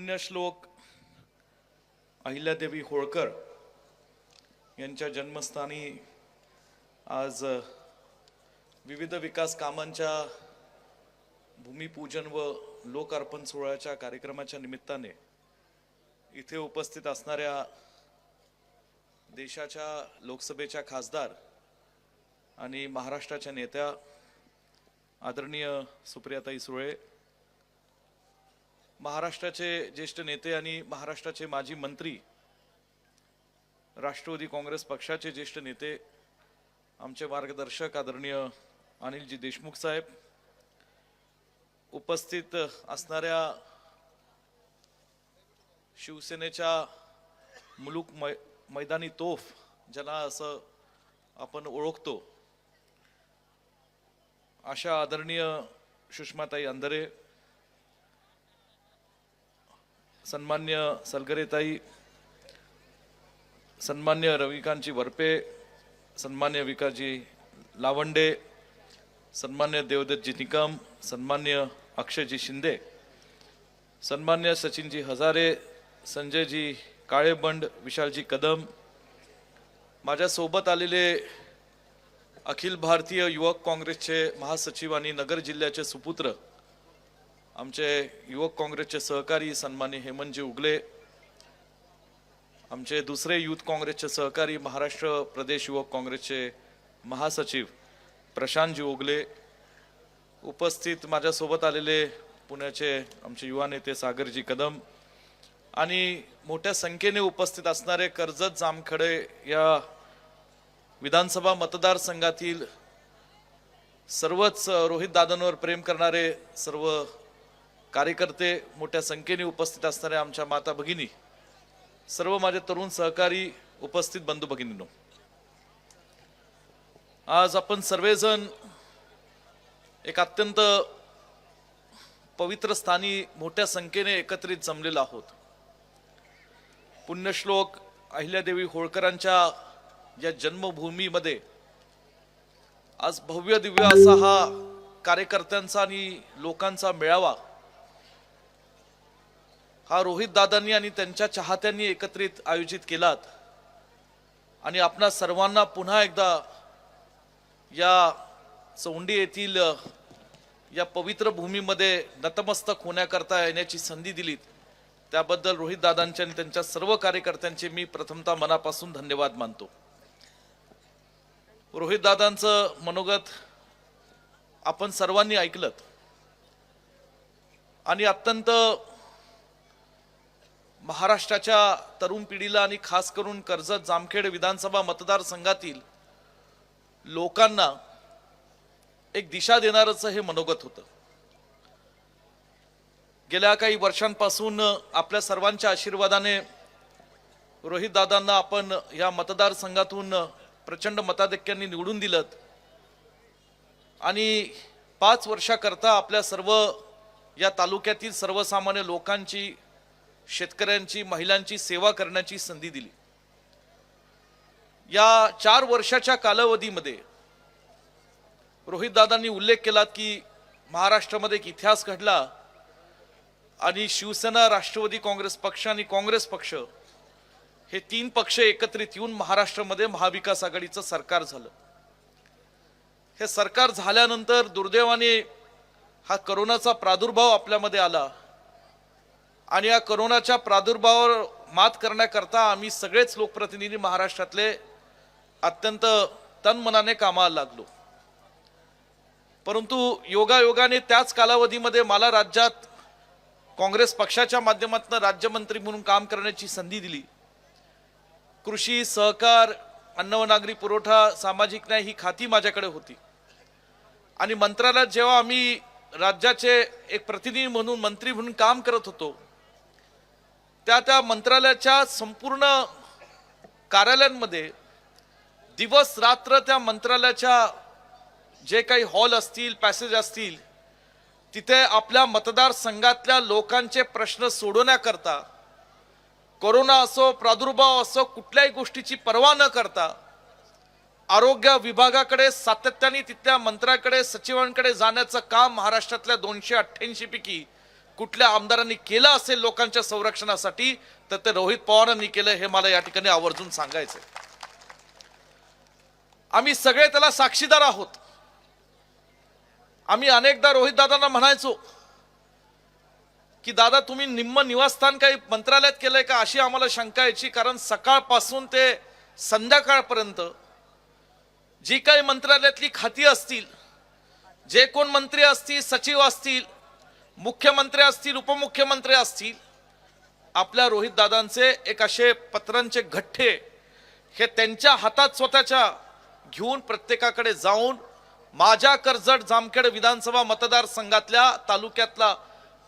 पुण्यश्लोक अहिल्यादेवी होळकर यांच्या जन्मस्थानी आज विविध विकास कामांच्या भूमिपूजन व लोकार्पण सोहळ्याच्या कार्यक्रमाच्या निमित्ताने इथे उपस्थित असणाऱ्या देशाच्या लोकसभेच्या खासदार आणि महाराष्ट्राच्या नेत्या आदरणीय सुप्रियाताई सुळे, महाराष्ट्राचे ज्येष्ठ नेते आणि महाराष्ट्राचे माजी मंत्री, राष्ट्रवादी काँग्रेस पक्षाचे ज्येष्ठ नेते, आमचे मार्गदर्शक आदरणीय अनिलजी देशमुख साहेब, उपस्थित असणाऱ्या शिवसेनेच्या मुलूक मैदानी तोफ ज्याला असं आपण ओळखतो अशा आदरणीय सुषमाताई अंधारे, सन्मान्य सलगरेताई, सन्मान्य रविकांतजी वरपे, सन्मान्य विकासजी लावंडे, सन्मान्य देवदत्तजी निकम, सन्मान्य अक्षयजी शिंदे, सन्मान्य सचिनजी हजारे, संजयजी काळेबंड, विशालजी कदम, माझ्या सोबत आलेले अखिल भारतीय युवक काँग्रेसचे महासचिव आणि नगर जिल्ह्याचे सुपुत्र, आमचे युवक काँग्रेसचे सहकारी सन्मान्य हेमंतजी उगले, आमचे दुसरे युथ काँग्रेसचे सहकारी महाराष्ट्र प्रदेश युवक काँग्रेसचे महासचिव प्रशांतजी उगले, उपस्थित माझ्यासोबत आलेले पुण्याचे आमचे युवा नेते सागरजी कदम आणि मोठ्या संख्येने उपस्थित असणारे कर्जत जामखेडे या विधानसभा मतदारसंघातील सर्वच रोहित दादांवर प्रेम करणारे सर्व कार्यकर्ते, मोठ्या संख्येने उपस्थित असणाऱ्या आमच्या माता भगिनी, सर्व माझे तरुण सहकारी, उपस्थित बंधू भगिनींनो, आज आपण सर्वजण एक अत्यंत पवित्र स्थानी मोठ्या संख्येने एकत्रित जमलेलो आहोत. पुण्यश्लोक अहिल्यादेवी होळकरांच्या या जन्मभूमीमध्ये आज भव्य दिव्य असा हा कार्यकर्त्यांचा आणि लोकांचा मेळावा हा रोहित दादांनी आणि त्यांच्या चाहत्यांनी एकत्रित आयोजित केलात आणि आपणा सर्वांना पुन्हा एकदा या चौंडी येथील या पवित्र भूमीमध्ये नतमस्तक होण्याकरता येण्याची संधी दिलीत, त्याबद्दल रोहित दादांचे आणि त्यांच्या सर्व कार्यकर्त्यांचे मी प्रथमतः मनापासून धन्यवाद मानतो. रोहित दादांचं मनोगत आपण सर्वांनी ऐकलं आणि अत्यंत महाराष्ट्राच्या तरुण पिढीला आणि खास करून कर्जत जामखेड विधानसभा मतदारसंघातील लोकांना एक दिशा देणारच हे मनोगत होतं. गेल्या काही वर्षांपासून आपल्या सर्वांच्या आशीर्वादाने रोहित दादांना आपण या मतदारसंघातून प्रचंड मताधिक्याने निवडून दिलं आणि 5 वर्षाकरता आपल्या सर्व या तालुक्यातील सर्वसामान्य लोकांची, शेतकऱ्यांची, महिलांची सेवा करण्याची संधी दिली. या 4 वर्षाच्या कालावधीमध्ये रोहित दादांनी उल्लेख केला की महाराष्ट्रामध्ये एक इतिहास घडला आणि शिवसेना, राष्ट्रवादी काँग्रेस पक्ष आणि काँग्रेस पक्ष हे 3 पक्ष एकत्रित येऊन महाराष्ट्रामध्ये महाविकास आघाडीचं सरकार झालं. हे सरकार झाल्यानंतर दुर्दैवाने हा करोनाचा प्रादुर्भाव आपल्यामध्ये आला आणि या करोनाच्या प्रादुर्भावावर मात करण्याकरता आम्ही सगळेच लोकप्रतिनिधी महाराष्ट्रातले अत्यंत तनमनाने कामाला लागलो. परंतु योगायोगाने त्याच कालावधीमध्ये मला राज्यात काँग्रेस पक्षाच्या माध्यमातून राज्यमंत्री म्हणून काम करण्याची संधी दिली. कृषी, सहकार, अन्न व नागरी पुरवठा, सामाजिक न्याय ही खाती माझ्याकडे होती आणि मंत्रालयात जेव्हा आम्ही राज्याचे एक प्रतिनिधी म्हणून, मंत्री म्हणून काम करत होतो, त्या मंत्रालयाच्या संपूर्ण कार्यालयांमध्ये दिवस रात्र त्या मंत्रालयाच्या जे काही हॉल असतील, पॅसेज असतील, तिथे आपल्या मतदारसंघातल्या लोकांचे प्रश्न सोडवण्याकरता, कोरोना असो, प्रादुर्भाव असो, कुठल्याही गोष्टीची पर्वा न करता आरोग्य विभागाकडे सातत्याने, तिथल्या मंत्र्याकडे, सचिवांकडे जाण्याचं काम महाराष्ट्रातल्या 288 पैकी कुठल्या आमदारांनी केलं असेल लोकांच्या संरक्षणासाठी तर ते रोहित पवारांनी केलं, हे मला या ठिकाणी आवर्जून सांगायचंय. आम्ही सगळे त्याला साक्षीदार आहोत. आम्ही अनेकदा रोहित दादांना म्हणायचो की दादा तुम्ही निम्म निवासस्थान काही मंत्रालयात केलंय का, अशी आम्हाला शंका यायची. कारण सकाळपासून ते संध्याकाळपर्यंत जी काही मंत्रालयातली खाती असतील, जे कोण मंत्री असतील, सचिव असतील, मुख्यमंत्री असतील, उपमुख्यमंत्री असतील, आपल्या रोहित दादांचे एक असे पत्रांचे गठ्ठे हे त्यांच्या हातात स्वतःच्या घेऊन प्रत्येकाकडे जाऊन माझ्या कर्जत जामखेड विधानसभा मतदारसंघातल्या तालुक्यातला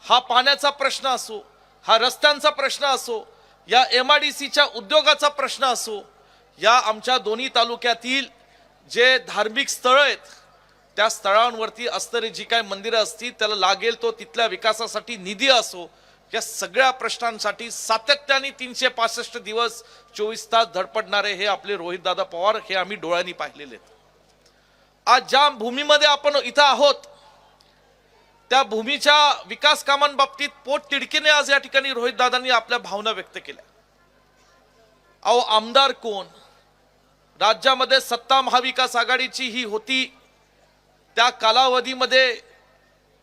हा पाण्याचा प्रश्न असो, हा रस्त्यांचा प्रश्न असो, या MIDCच्या उद्योगाचा प्रश्न असो, या आमच्या दोन्ही तालुक्यातील जे धार्मिक स्थळ आहेत त्या स्थळांवरती असणारी जी काही मंदिरं असतील त्याला लागेल तो तिथल्या विकासासाठी निधी असो, या सगळ्या प्रश्नांसाठी सातत्याने 365 दिवस 24 तास धडपडणारे हे आपले रोहितदादा पवार, हे आम्ही डोळ्यांनी पाहिलेले आहेत. आज ज्या भूमीमध्ये आपण इथं आहोत त्या भूमीच्या विकास कामांबाबतीत पोट तिडकीने आज या ठिकाणी रोहितदादांनी आपल्या भावना व्यक्त केल्या. अहो आमदार कोण, राज्यामध्ये सत्ता महाविकास आघाडीची ही होती, त्या कालावधीमध्ये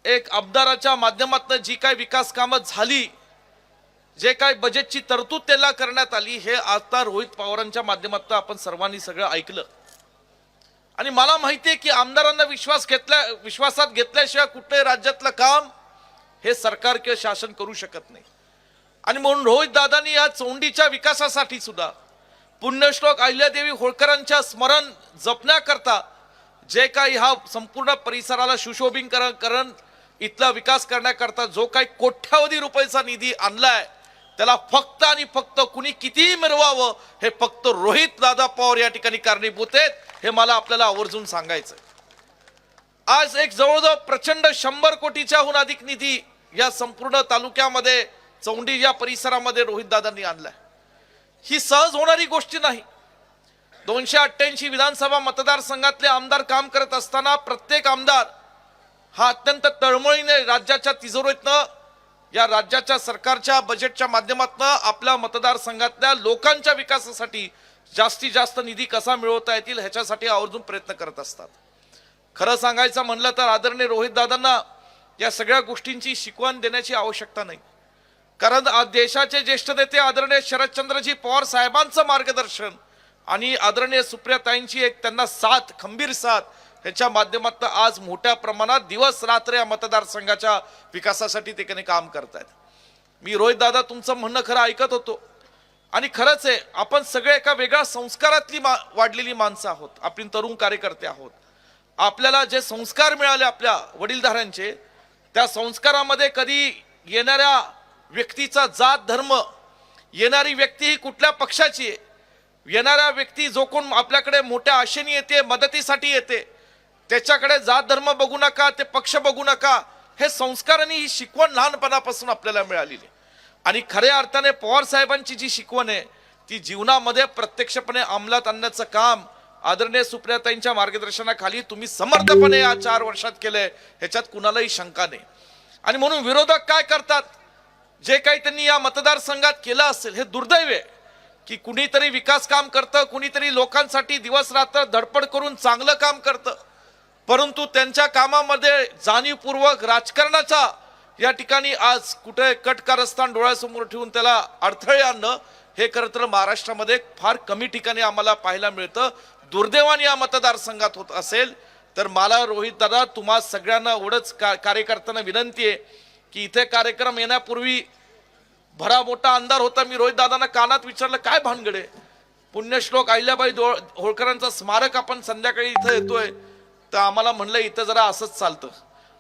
एक आमदाराच्या माध्यमातून जी काही विकास कामं झाली, जे काही बजेटची तरतूद त्याला करण्यात आली, हे आता रोहित पवारांच्या माध्यमातून आपण सर्वांनी सगळं ऐकलं. आणि मला माहिती आहे की आमदारांना विश्वासात घेतल्याशिवाय कुठल्याही राज्यातलं काम हे सरकार किंवा शासन करू शकत नाही. आणि म्हणून रोहित दादांनी या चौंडीच्या विकासासाठी सुद्धा पुण्यश्लोक अहिल्यादेवी होळकरांच्या स्मरण जपण्याकरता जे काही हा संपूर्ण परिसराला सुशोभीकरण इथला विकास करण्याकरता जो काही कोट्यावधी रुपयाचा निधी आणलाय, त्याला फक्त आणि फक्त कुणी कितीही मिरवावं हे फक्त रोहित दादा पवार या ठिकाणी कारणीभूत आहेत, हे मला आपल्याला आवर्जून सांगायचं. आज एक जवळजवळ प्रचंड 100 कोटीच्याहून अधिक निधी या संपूर्ण तालुक्यामध्ये चौंडी या परिसरामध्ये रोहित दादांनी आणलाय. ही सहज होणारी गोष्ट नाही. 288 विधानसभा मतदारसंघातले आमदार काम करत असताना प्रत्येक आमदार हा अत्यंत तळमळीने राज्याच्या तिजोरीतनं, या राज्याच्या सरकारच्या बजेटच्या माध्यमातून आपल्या मतदारसंघातल्या लोकांच्या विकासासाठी जास्तीत जास्त निधी कसा मिळवता येतील ह्याच्यासाठी आवर्जून प्रयत्न करत असतात. खरं सांगायचं म्हणलं तर आदरणीय रोहित दादांना या सगळ्या गोष्टींची शिकवण देण्याची आवश्यकता नाही. कारण आज देशाचे ज्येष्ठ नेते आदरणीय शरदचंद्रजी पवार साहेबांचं मार्गदर्शन आणि आदरणीय सुप्रियाताईंची एक त्यांना साथ, खंबीर साथ, ह्याच्या माध्यमातून आज मोठ्या प्रमाणात दिवस रात्र या मतदारसंघाच्या विकासासाठी ते काम करतायत. मी रोहित दादा तुमचं म्हणणं खरं ऐकत होतो आणि खरंच आहे, आपण सगळे एका वेगळ्या संस्कारातली वाढलेली माणसं आहोत. आपण तरुण कार्यकर्ते आहोत. आपल्याला जे संस्कार मिळाले आपल्या वडीलधाऱ्यांचे, त्या संस्कारामध्ये कधी येणाऱ्या व्यक्तीचा जात धर्म, येणारी व्यक्ती ही कुठल्या पक्षाची आहे, येणाऱ्या व्यक्ती जो कोण आपल्याकडे मोठ्या आशेने येते, मदतीसाठी येते, त्याच्याकडे जात धर्म बघू नका, ते पक्ष बघू नका, हे संस्कारांनी ही शिकवण लहानपणापासून आपल्याला मिळालेली. आणि खऱ्या अर्थाने पवार साहेबांची जी शिकवण आहे ती जीवनामध्ये प्रत्यक्षपणे अंमलात आणण्याचं काम आदरणीय सुप्रियाताईंच्या मार्गदर्शनाखाली तुम्ही समर्थपणे या 4 वर्षात केलंय, ह्याच्यात कुणालाही शंका नाही. आणि म्हणून विरोधक काय करतात, जे काही त्यांनी या मतदारसंघात केलं असेल हे दुर्दैव आहे की कुणीतरी विकास काम करतं, कुणीतरी लोकांसाठी दिवस रात्र धडपड करून चांगलं काम करतं, परंतु त्यांच्या कामामध्ये जाणीवपूर्वक राजकारणाचा या ठिकाणी आज कुठे कटकारस्थान डोळ्यासमोर ठेवून त्याला अडथळे आणणं हे खरं तर महाराष्ट्रामध्ये फार कमी ठिकाणी आम्हाला पाहायला मिळतं. दुर्दैवाने या मतदारसंघात होत असेल तर मला रोहित दादा तुम्हा सगळ्यांना एवढंच कार्यकर्त्यांना विनंती आहे की इथे कार्यक्रम येण्यापूर्वी भरा मोठा अंधार होता. मी रोहित दादांना कानात विचारलं काय भानगडे, पुण्यश्लोक अहिल्याबाई होळकरांचं स्मारक आपण संध्याकाळी इथं येतोय, तर आम्हाला म्हणलं इथं जरा असंच चालतं.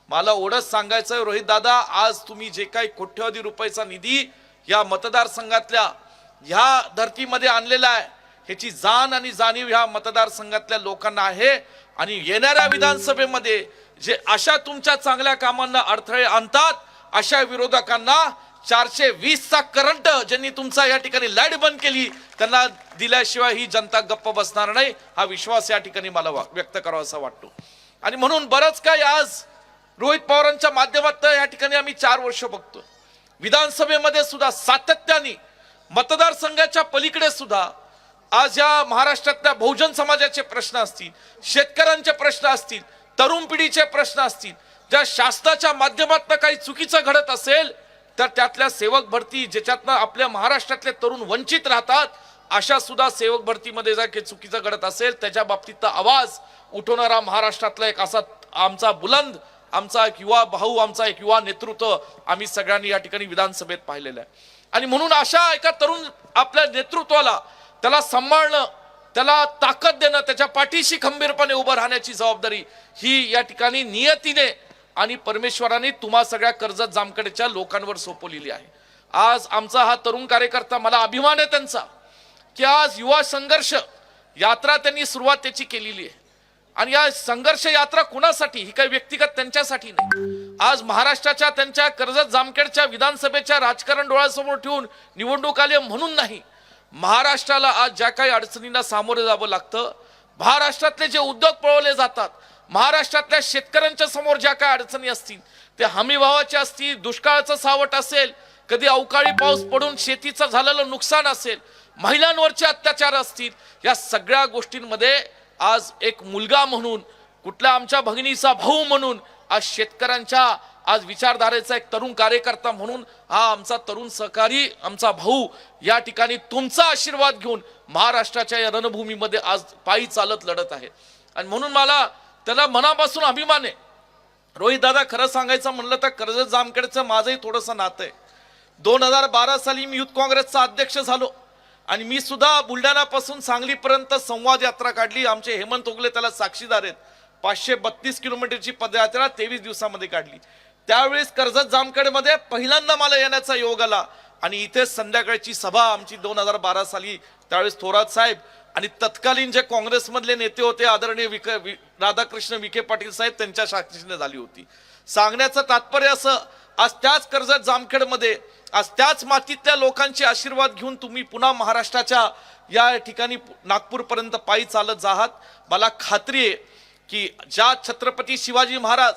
मला एवढंच सांगायचं रोहित दादा, आज तुम्ही जे काही कोट्यवधी रुपयाचा निधी या मतदारसंघातल्या ह्या धर्तीमध्ये आणलेला आहे, ह्याची जाण आणि जाणीव ह्या मतदारसंघातल्या लोकांना आहे. आणि येणाऱ्या विधानसभेमध्ये जे अशा तुमच्या चांगल्या कामांना अडथळे आणतात, अशा विरोधकांना 420चा करंट ज्यांनी तुमचा या ठिकाणी लाईट बंद केली त्यांना दिल्याशिवाय ही जनता गप्प बसणार नाही, हा विश्वास या ठिकाणी मला व्यक्त करावासा वाटतो. आणि म्हणून बरंच काही आज रोहित पवारांच्या माध्यमातून या ठिकाणी आम्ही 4 वर्ष बघतो. विधानसभेमध्ये सुद्धा सातत्याने मतदारसंघाच्या पलीकडे सुद्धा आज या महाराष्ट्रातल्या बहुजन समाजाचे प्रश्न असतील, शेतकऱ्यांचे प्रश्न असतील, तरुण पिढीचे प्रश्न असतील, ज्या शासनाच्या माध्यमातून काही चुकीचं घडत असेल तर त्यातल्या सेवक भरती ज्याच्यातनं आपल्या महाराष्ट्रातले तरुण वंचित राहतात, अशा सुद्धा सेवक भरतीमध्ये जर काही चुकीचं घडत असेल त्याच्या बाबतीत आवाज उठवणारा महाराष्ट्रातला एक असा आमचा बुलंद, आमचा एक युवा भाऊ, आमचा एक युवा नेतृत्व आम्ही सगळ्यांनी या ठिकाणी विधानसभेत पाहिलेलं आहे. आणि म्हणून अशा एका तरुण आपल्या नेतृत्वाला त्याला सांभाळणं, त्याला ताकद देणं, त्याच्या पाठीशी खंबीरपणे उभं राहण्याची जबाबदारी ही या ठिकाणी नियतीने आणि परमेश्वराने तुम्हा सगळ्या कर्जत जामखेडच्या लोकांवर सोपवलेली आहे. आज आमचा हा तरुण कार्यकर्ता, मला अभिमान आहे त्यांचा, की आज युवा संघर्ष यात्रा त्यांनी सुरुवात त्याची केलेली आहे. आणि या संघर्ष यात्रा कुणासाठी, ही काही व्यक्तिगत त्यांच्यासाठी नाही. आज महाराष्ट्राच्या त्यांच्या कर्जत जामखेडच्या विधानसभेच्या राजकारण डोळ्यासमोर ठेवून निवडणूक आली म्हणून नाही, महाराष्ट्राला आज ज्या काही अडचणींना सामोरे जावं लागतं, महाराष्ट्रातले जे उद्योग पळवले जातात, महाराष्ट्रातल्या शेतकऱ्यांच्या समोर ज्या काही अडचणी असतील, ते हमी भावाच्या असतील, दुष्काळाचं सावट असेल, कधी अवकाळी पाऊस पडून शेतीचं झालेलं नुकसान असेल, महिलांवरचे अत्याचार असतील, या सगळ्या गोष्टींमध्ये आज एक मुलगा म्हणून, कुठल्या आमच्या भगिनीचा भाऊ म्हणून, आज शेतकऱ्यांच्या आज विचारधारेचा एक तरुण कार्यकर्ता म्हणून हा आमचा तरुण सहकारी, आमचा भाऊ या ठिकाणी तुमचा आशीर्वाद घेऊन महाराष्ट्राच्या या रणभूमीमध्ये आज पायी चालत लढत आहे. आणि म्हणून मला त्याला मनापासून अभिमान आहे. रोहित दादा, खरं सांगायचं म्हणलं तर कर्जत जामखेडचं माझंही थोडंसं नातं आहे. 2012 साली मी युथ काँग्रेसचा अध्यक्ष झालो आणि मी सुद्धा बुलढाणापासून सांगलीपर्यंत संवाद यात्रा काढली. आमचे हेमंत ओगले त्याला साक्षीदार आहेत. 532 किलोमीटरची पदयात्रा 23 दिवसामध्ये काढली. त्यावेळेस कर्जत जामखेडमध्ये पहिल्यांदा मला येण्याचा योग आला आणि इथे संध्याकाळची सभा आमची 2012 साली, त्यावेळेस थोरात साहेब आणि तत्कालीन जे काँग्रेसमधले नेते होते आदरणीय राधाकृष्ण विखे पाटील साहेब त्यांच्या साक्षीने झाली होती. सांगण्याचं तात्पर्य असं, आज त्याच कर्जत जामखेडमध्ये आज त्याच मातीतल्या लोकांचे आशीर्वाद घेऊन तुम्ही पुन्हा महाराष्ट्राच्या या ठिकाणी नागपूरपर्यंत पायी चालत आहात. मला खात्री आहे की ज्या छत्रपती शिवाजी महाराज,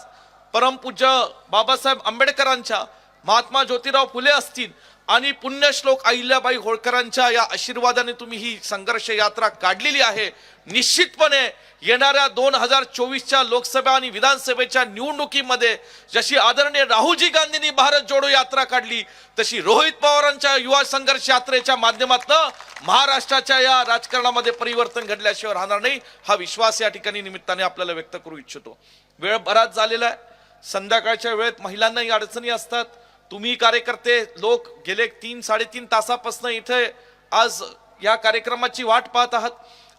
परमपूज्य बाबासाहेब आंबेडकरांच्या, महात्मा ज्योतिराव फुले असतील आणि पुण्यश्लोक अहिल्याबाई होळकरांच्या या आशीर्वादाने तुम्ही ही संघर्ष यात्रा काढलेली आहे. निश्चितपणे येणाऱ्या 2024च्या लोकसभा आणि विधानसभेच्या निवडणुकीमध्ये जशी आदरणीय राहुलजी गांधींनी भारत जोडो यात्रा काढली, तशी रोहित पवारांच्या युवा संघर्ष यात्रेच्या माध्यमातून महाराष्ट्राच्या या राजकारणामध्ये परिवर्तन घडल्याशिवाय राहणार नाही, हा विश्वास या ठिकाणी निमित्ताने आपल्याला व्यक्त करू इच्छितो. वेळ बराच झालेला आहे. संध्याकाळच्या वेळेत महिलांनाही अडचणी असतात. तुम्ही कार्यकर्ते लोक गेले 3-3.5 तासापासून इथे आज या कार्यक्रमाची वाट पाहत आहात.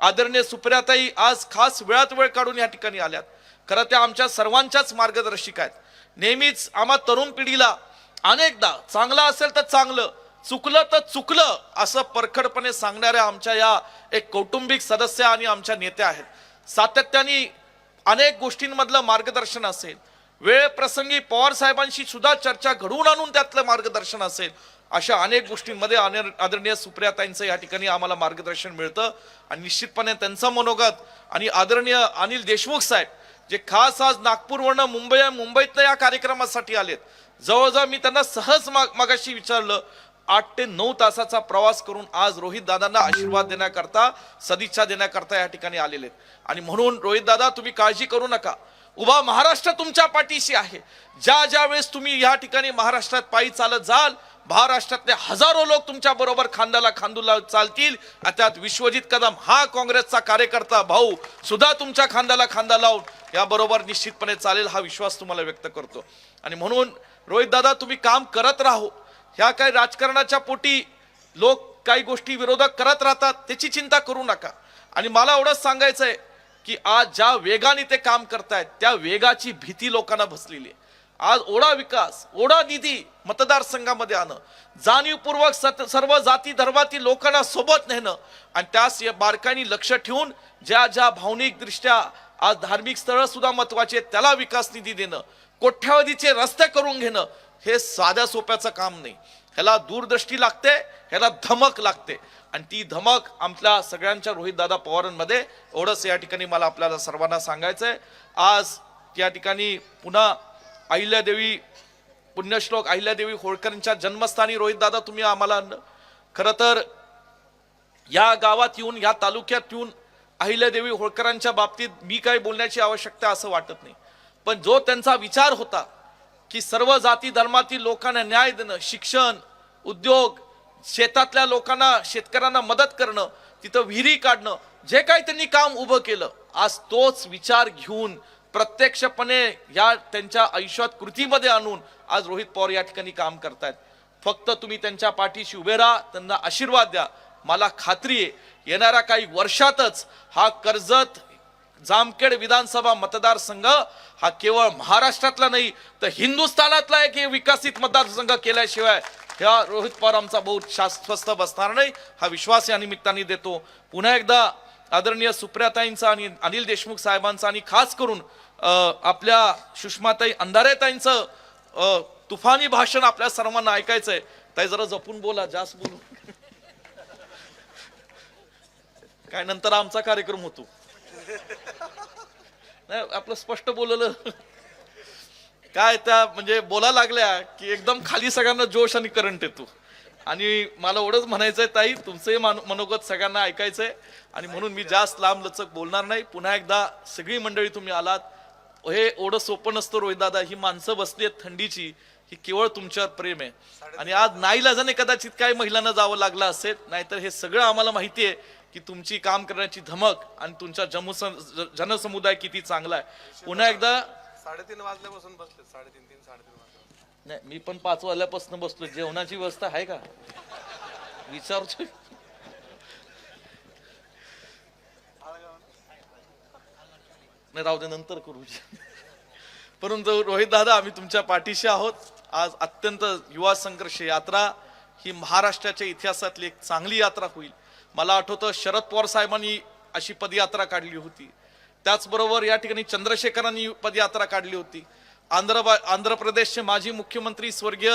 आदरणीय सुप्रियाताई आज खास वेळात वेळ काढून या ठिकाणी आल्यात. खरं त्या आमच्या सर्वांच्याच मार्गदर्शिका आहेत. नेहमीच आम्हा तरुण पिढीला अनेकदा चांगलं असेल तर चांगलं, चुकलं तर चुकलं असं परखडपणे सांगणाऱ्या आमच्या या एक कौटुंबिक सदस्य आणि आमच्या नेत्या आहेत. सातत्याने अनेक गोष्टींमधलं मार्गदर्शन असेल, वेळ प्रसंगी पवार साहेबांशी सुद्धा चर्चा घडवून आणून त्यातलं मार्गदर्शन असेल, अशा अनेक गोष्टींमध्ये आदरणीय सुप्रियाताईंचं या ठिकाणी आम्हाला मार्गदर्शन मिळतं. आणि निश्चितपणे त्यांचं मनोगत आणि आदरणीय अनिल देशमुख साहेब जे खास आज नागपूरवरनं मुंबईतनं या कार्यक्रमासाठी आलेत. जवळजवळ मी त्यांना सहज मागाशी विचारलं, 8 ते 9 तासाचा प्रवास करून आज रोहित दादांना आशीर्वाद देण्याकरता, सदिच्छा देण्याकरता या ठिकाणी आलेले आहेत. आणि म्हणून रोहित दादा, तुम्ही काळजी करू नका, उभा महाराष्ट्र तुमच्या पाठीशी आहे. ज्या वेळेस तुम्ही या ठिकाणी महाराष्ट्रात पायी चालत जाल, महाराष्ट्रातले हजारो लोक तुमच्या बरोबर खांद्याला खांदूला चालतील. त्यात विश्वजित कदम हा काँग्रेसचा कार्यकर्ता भाऊ सुद्धा तुमच्या खांद्याला खांदा लावून या बरोबर निश्चितपणे चालेल, हा विश्वास तुम्हाला व्यक्त करतो. आणि म्हणून रोहित दादा, तुम्ही काम करत राहो. ह्या काही राजकारणाच्या पोटी लोक काही गोष्टी विरोधक करत राहतात, त्याची चिंता करू नका. आणि मला एवढंच सांगायचंय की आज ज्या वेगाने ते काम करतायत त्या वेगाची भीती लोकांना बसलेली आहे. आज ओढा विकास, ओढा निधी मतदारसंघामध्ये आणणं, जाणीवपूर्वक सर्व जाती धर्मातील लोकांना सोबत नेणं आणि त्यास बारकाईने लक्ष ठेवून ज्या भावनिक दृष्ट्या आज धार्मिक स्थळं सुद्धा महत्वाची आहेत त्याला विकास निधी देणं, कोट्यावधीचे रस्ते करून घेणं, हे साध्या सोप्याचं काम नाही. ह्याला दूरदृष्टी लागते, ह्याला धमक लागते. आणि ती धमक आपल्या सगळ्यांच्या रोहितदादा पवारांमध्ये एवढंच या ठिकाणी मला आपल्याला सर्वांना सांगायचंय. आज या ठिकाणी पुन्हा अहिल्यादेवी पुण्यश्लोक अहिल्यादेवी होळकरांच्या जन्मस्थानी रोहितदादा तुम्ही आम्हाला आणलं. खरं तर या गावात येऊन या तालुक्यात येऊन अहिल्यादेवी होळकरांच्या बाबतीत मी काही बोलण्याची आवश्यकता असं वाटत नाही, पण जो त्यांचा विचार होता की सर्व जाती धर्मातील लोकांना न्याय देणं, शिक्षण, उद्योग, शेतातल्या लोकांना शेतकऱ्यांना मदत करणं, तिथं विहिरी काढणं, जे काही त्यांनी काम उभं केलं, आज तोच विचार घेऊन प्रत्यक्षपणे या त्यांच्या आयुष्यात कृतीमध्ये आणून आज रोहित पवार या ठिकाणी काम करतायत. फक्त तुम्ही त्यांच्या पाठीशी उभे राहा, त्यांना आशीर्वाद द्या. मला खात्री आहे येणाऱ्या काही वर्षातच हा कर्जत जामखेड विधानसभा मतदारसंघ हा केवळ महाराष्ट्रातला नाही तर हिंदुस्थानातला एक विकसित मतदारसंघ केल्याशिवाय ह्या रोहित पवार आमचा बहुत स्वस्थ बसणार नाही, हा विश्वास या निमित्ताने देतो. पुन्हा एकदा आदरणीय सुप्रियाताईंचा आणि अनिल देशमुख साहेबांचा आणि खास करून आपल्या सुषमाताई अंधारेताईंचं तुफानी भाषण आपल्या सर्वांना ऐकायचंय. ताई जरा जपून बोला, जास्त बोलू काय नंतर आमचा कार्यक्रम होतो. नाही आपलं स्पष्ट बोललं काय त्या म्हणजे बोला लागल्या की एकदम खाली सगळ्यांना जोश आणि करंट येतो. आणि मला एवढंच म्हणायचंय ताई, तुमचंही मनोगत सगळ्यांना ऐकायचंय आणि म्हणून मी जास्त लांब लचक बोलणार नाही. पुन्हा एकदा सगळी मंडळी तुम्ही आलात, हे एवढं सोपं नसतं रोहितदादा. ही माणसं बसली आहेत थंडीची, ही केवळ तुमच्यावर प्रेम आहे. आणि आज नाईलाजाने कदाचित काही महिलांना जावं लागलं असेल, नाहीतर हे सगळं आम्हाला माहिती आहे की तुमची काम करण्याची धमक आणि तुमचा जनसमुदाय किती चांगला आहे. पुन्हा एकदा 3:30 वाजल्यापासून बसले, 3:30 वाजल्यापासून. नाही मी पण 5 वाजल्यापासून बसलो. जेवणाची व्यवस्था आहे का विचारतोय. नाही राहू दे, नंतर करू. परंतु रोहित दादा आम्ही तुमच्या पाठीशी आहोत. आज अत्यंत युवा संघर्ष यात्रा ही महाराष्ट्राच्या इतिहासातली एक चांगली यात्रा होईल. मला आठवतं शरद पवार साहेबांनी अशी पदयात्रा काढली होती, त्याचबरोबर या ठिकाणी चंद्रशेखरांनी पदयात्रा काढली होती. आंध्र प्रदेशचे माजी मुख्यमंत्री स्वर्गीय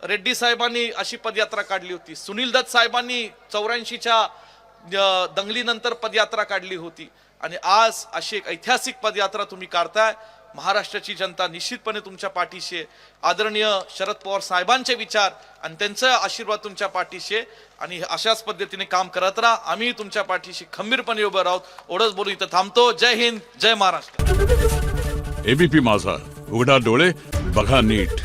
रेड्डी साहेबांनी अशी पदयात्रा काढली होती. सुनील दत्त साहेबांनी 84च्या दंगलीनंतर पदयात्रा काढली होती. आणि आज अशी एक ऐतिहासिक पदयात्रा तुम्ही काढताय. महाराष्ट्राची जनता निश्चितपणे तुमच्या पाठीशी आहे. आदरणीय शरद पवार साहेबांचे विचार आणि त्यांचा आशीर्वाद तुमच्या पाठीशी आहे आणि अशाच पद्धतीने काम करत राहा. आम्ही तुमच्या पाठीशी खंबीरपणे उभे राहू. एवढंच बोलू इथं थांबतो. जय हिंद, जय महाराष्ट्र. एबीपी माझा, उघडा डोळे बघा नीट.